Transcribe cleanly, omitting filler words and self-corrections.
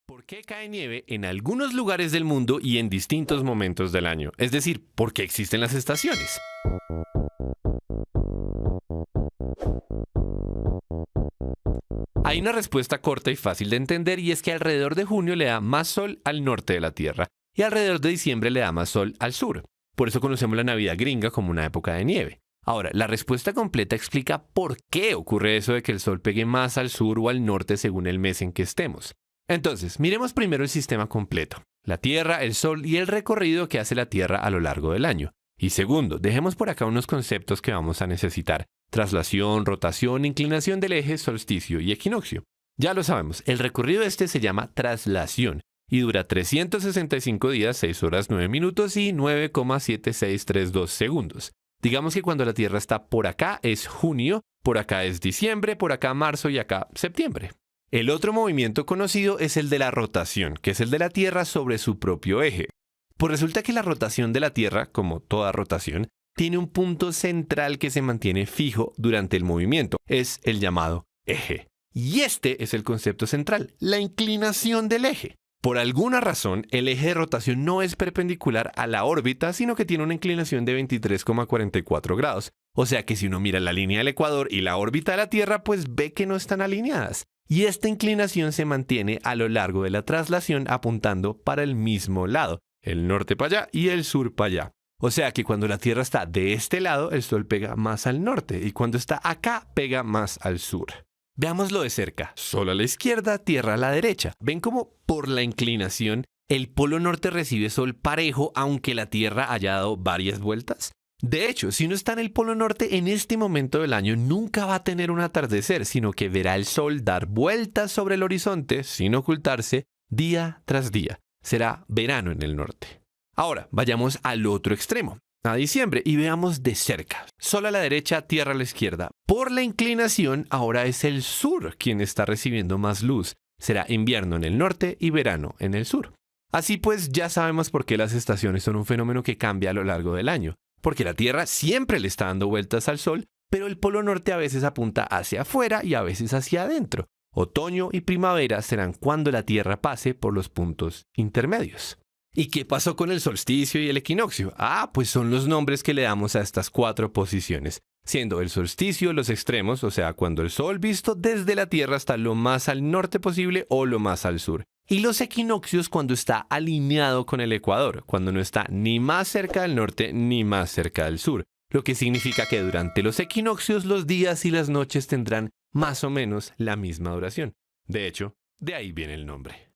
¿Por qué cae nieve en algunos lugares del mundo y en distintos momentos del año? Es decir, ¿por qué existen las estaciones? Hay una respuesta corta y fácil de entender y es que alrededor de junio le da más sol al norte de la Tierra y alrededor de diciembre le da más sol al sur. Por eso conocemos la Navidad gringa como una época de nieve. Ahora, la respuesta completa explica por qué ocurre eso de que el sol pegue más al sur o al norte según el mes en que estemos. Entonces, miremos primero el sistema completo, la Tierra, el Sol y el recorrido que hace la Tierra a lo largo del año. Y segundo, dejemos por acá unos conceptos que vamos a necesitar: traslación, rotación, inclinación del eje, solsticio y equinoccio. Ya lo sabemos, el recorrido este se llama traslación y dura 365 días, 6 horas, 9 minutos y 9,7632 segundos. Digamos que cuando la Tierra está por acá es junio, por acá es diciembre, por acá marzo y acá septiembre. El otro movimiento conocido es el de la rotación, que es el de la Tierra sobre su propio eje. Pues resulta que la rotación de la Tierra, como toda rotación, tiene un punto central que se mantiene fijo durante el movimiento. Es el llamado eje. Y este es el concepto central, la inclinación del eje. Por alguna razón, el eje de rotación no es perpendicular a la órbita, sino que tiene una inclinación de 23,44 grados. O sea que si uno mira la línea del ecuador y la órbita de la Tierra, pues ve que no están alineadas. Y esta inclinación se mantiene a lo largo de la traslación apuntando para el mismo lado, el norte para allá y el sur para allá. O sea que cuando la Tierra está de este lado, el Sol pega más al norte y cuando está acá, pega más al sur. Veámoslo de cerca. Sol a la izquierda, Tierra a la derecha. ¿Ven cómo por la inclinación el polo norte recibe sol parejo aunque la Tierra haya dado varias vueltas? De hecho, si uno está en el polo norte en este momento del año, nunca va a tener un atardecer, sino que verá el sol dar vueltas sobre el horizonte sin ocultarse día tras día. Será verano en el norte. Ahora, vayamos al otro extremo, a diciembre, y veamos de cerca. Sol a la derecha, Tierra a la izquierda. Por la inclinación, ahora es el sur quien está recibiendo más luz. Será invierno en el norte y verano en el sur. Así pues, ya sabemos por qué las estaciones son un fenómeno que cambia a lo largo del año. Porque la Tierra siempre le está dando vueltas al Sol, pero el polo norte a veces apunta hacia afuera y a veces hacia adentro. Otoño y primavera serán cuando la Tierra pase por los puntos intermedios. ¿Y qué pasó con el solsticio y el equinoccio? Pues son los nombres que le damos a estas 4 posiciones, siendo el solsticio los extremos, o sea, cuando el Sol visto desde la Tierra está lo más al norte posible o lo más al sur. Y los equinoccios cuando está alineado con el ecuador, cuando no está ni más cerca del norte ni más cerca del sur, lo que significa que durante los equinoccios los días y las noches tendrán más o menos la misma duración. De hecho, de ahí viene el nombre.